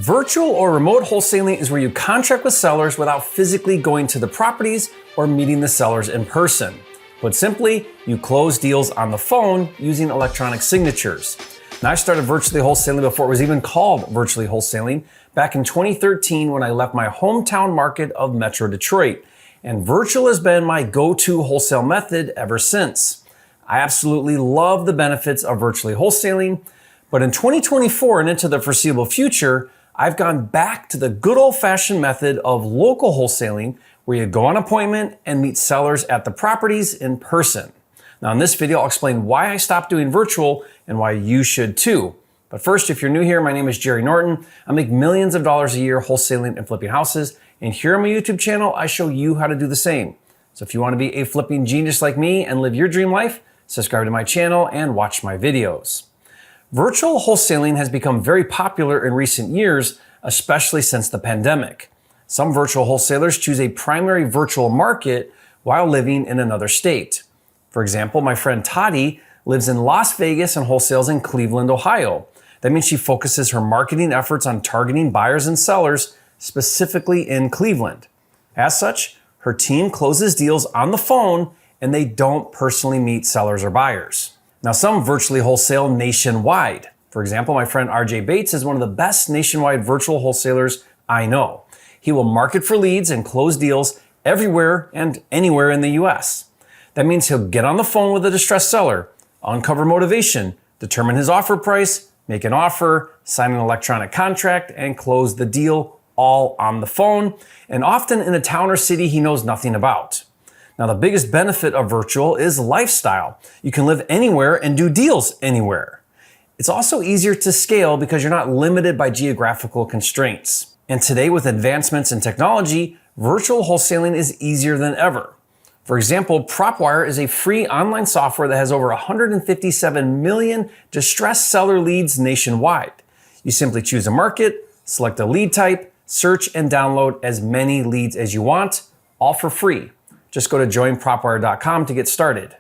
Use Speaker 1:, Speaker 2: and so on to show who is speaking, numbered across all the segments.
Speaker 1: Virtual or remote wholesaling is where you contract with sellers without physically going to the properties or meeting the sellers in person. Put simply, you close deals on the phone using electronic signatures. Now, I started virtually wholesaling before it was even called virtually wholesaling back in 2013 when I left my hometown market of Metro Detroit. And virtual has been my go-to wholesale method ever since. I absolutely love the benefits of virtually wholesaling, but in 2024 and into the foreseeable future, I've gone back to the good old-fashioned method of local wholesaling where you go on appointment and meet sellers at the properties in person. Now in this video, I'll explain why I stopped doing virtual and why you should too. But first, if you're new here, my name is Jerry Norton. I make millions of dollars a year wholesaling and flipping houses. And here on my YouTube channel, I show you how to do the same. So if you want to be a flipping genius like me and live your dream life, subscribe to my channel and watch my videos. Virtual wholesaling has become very popular in recent years, especially since the pandemic. Some virtual wholesalers choose a primary virtual market while living in another state. For example, my friend Toddy lives in Las Vegas and wholesales in Cleveland, Ohio. That means she focuses her marketing efforts on targeting buyers and sellers specifically in Cleveland. As such, her team closes deals on the phone and they don't personally meet sellers or buyers. Now, some virtually wholesale nationwide. For example, my friend RJ Bates is one of the best nationwide virtual wholesalers I know. He will market for leads and close deals everywhere and anywhere in the US. That means he'll get on the phone with a distressed seller, uncover motivation, determine his offer price, make an offer, sign an electronic contract, and close the deal all on the phone, and often in a town or city he knows nothing about. Now, the biggest benefit of virtual is lifestyle. You can live anywhere and do deals anywhere. It's also easier to scale because you're not limited by geographical constraints. And today, with advancements in technology, virtual wholesaling is easier than ever. For example, PropWire is a free online software that has over 157 million distressed seller leads nationwide. You simply choose a market, select a lead type, search and download as many leads as you want, all for free. Just go to joinpropwire.com to get started.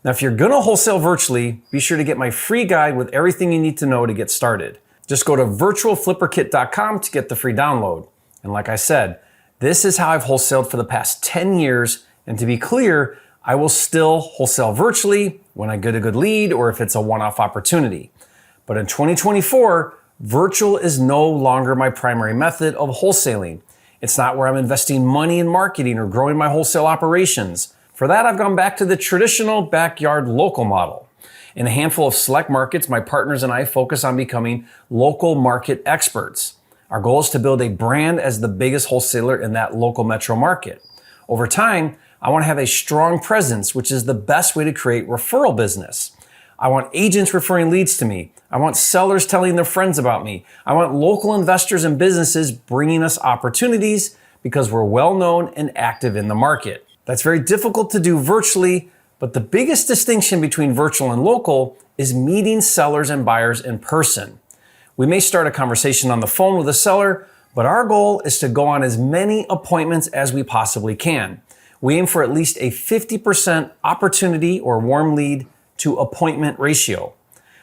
Speaker 1: Now, if you're gonna wholesale virtually, be sure to get my free guide with everything you need to know to get started. Just go to virtualflipperkit.com to get the free download. And like I said, this is how I've wholesaled for the past 10 years. And to be clear, I will still wholesale virtually when I get a good lead or if it's a one-off opportunity. But in 2024, virtual is no longer my primary method of wholesaling. It's not where I'm investing money in marketing or growing my wholesale operations. For that, I've gone back to the traditional backyard local model. In a handful of select markets, my partners and I focus on becoming local market experts. Our goal is to build a brand as the biggest wholesaler in that local metro market. Over time, I want to have a strong presence, which is the best way to create referral business. I want agents referring leads to me. I want sellers telling their friends about me. I want local investors and businesses bringing us opportunities because we're well known and active in the market. That's very difficult to do virtually, but the biggest distinction between virtual and local is meeting sellers and buyers in person. We may start a conversation on the phone with a seller, but our goal is to go on as many appointments as we possibly can. We aim for at least a 50% opportunity or warm lead to appointment ratio.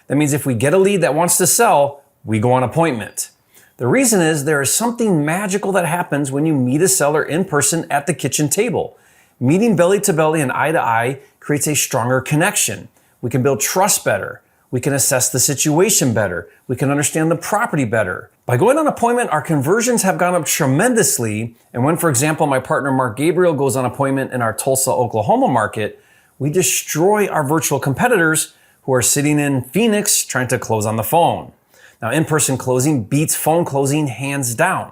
Speaker 1: That means if we get a lead that wants to sell, we go on appointment. The reason is there is something magical that happens when you meet a seller in person at the kitchen table. Meeting belly to belly and eye to eye creates a stronger connection. We can build trust better. We can assess the situation better. We can understand the property better. By going on appointment, our conversions have gone up tremendously. And when, for example, my partner Mark Gabriel goes on appointment in our Tulsa, Oklahoma market, we destroy our virtual competitors who are sitting in Phoenix trying to close on the phone. Now, in-person closing beats phone closing hands down.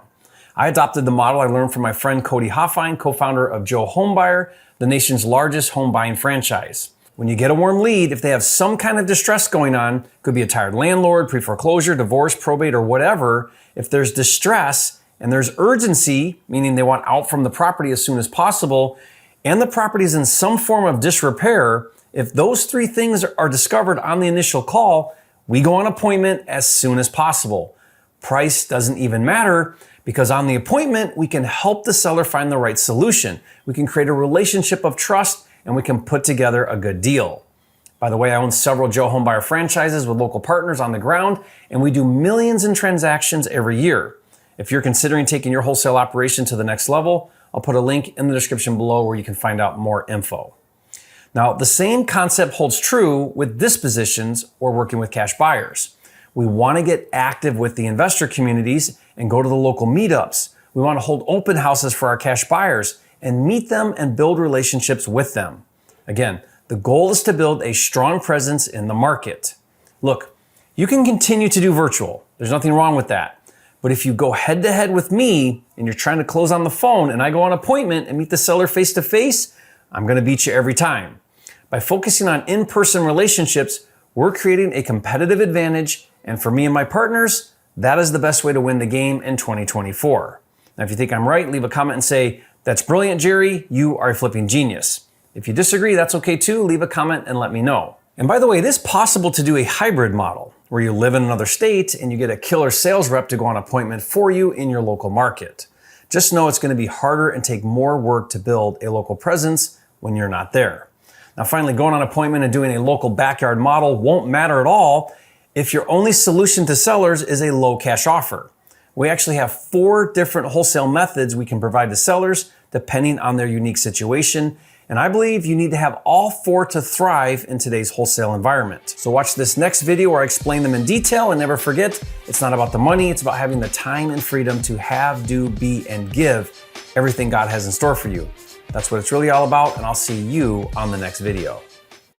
Speaker 1: I adopted the model I learned from my friend Cody Hoffine, co-founder of Homebuyer, the nation's largest home buying franchise. When you get a warm lead, if they have some kind of distress going on, could be a tired landlord, pre-foreclosure, divorce, probate, or whatever, if there's distress and there's urgency, meaning they want out from the property as soon as possible, and the property is in some form of disrepair, if those three things are discovered on the initial call, we go on appointment as soon as possible. Price doesn't even matter because on the appointment, we can help the seller find the right solution. We can create a relationship of trust and we can put together a good deal. By the way, I own several Joe Homebuyer franchises with local partners on the ground, and we do millions in transactions every year. If you're considering taking your wholesale operation to the next level, I'll put a link in the description below where you can find out more info. Now, the same concept holds true with dispositions or working with cash buyers. We want to get active with the investor communities and go to the local meetups. We want to hold open houses for our cash buyers and meet them and build relationships with them. Again, the goal is to build a strong presence in the market. Look, you can continue to do virtual. There's nothing wrong with that. But if you go head to head with me and you're trying to close on the phone and I go on appointment and meet the seller face to face, I'm going to beat you every time. By focusing on in-person relationships, we're creating a competitive advantage. And for me and my partners, that is the best way to win the game in 2024. Now, if you think I'm right, leave a comment and say, "That's brilliant, Jerry. You are a flipping genius." If you disagree, that's okay too. Leave a comment and let me know. And by the way, it is possible to do a hybrid model where you live in another state and you get a killer sales rep to go on appointment for you in your local market. Just know it's going to be harder and take more work to build a local presence when you're not there. Now, finally, going on appointment and doing a local backyard model won't matter at all if your only solution to sellers is a low cash offer. We actually have 4 different wholesale methods we can provide to sellers depending on their unique situation. And I believe you need to have all 4 to thrive in today's wholesale environment. So watch this next video where I explain them in detail, and never forget, it's not about the money, it's about having the time and freedom to have, do, be, and give everything God has in store for you. That's what it's really all about, and I'll see you on the next video.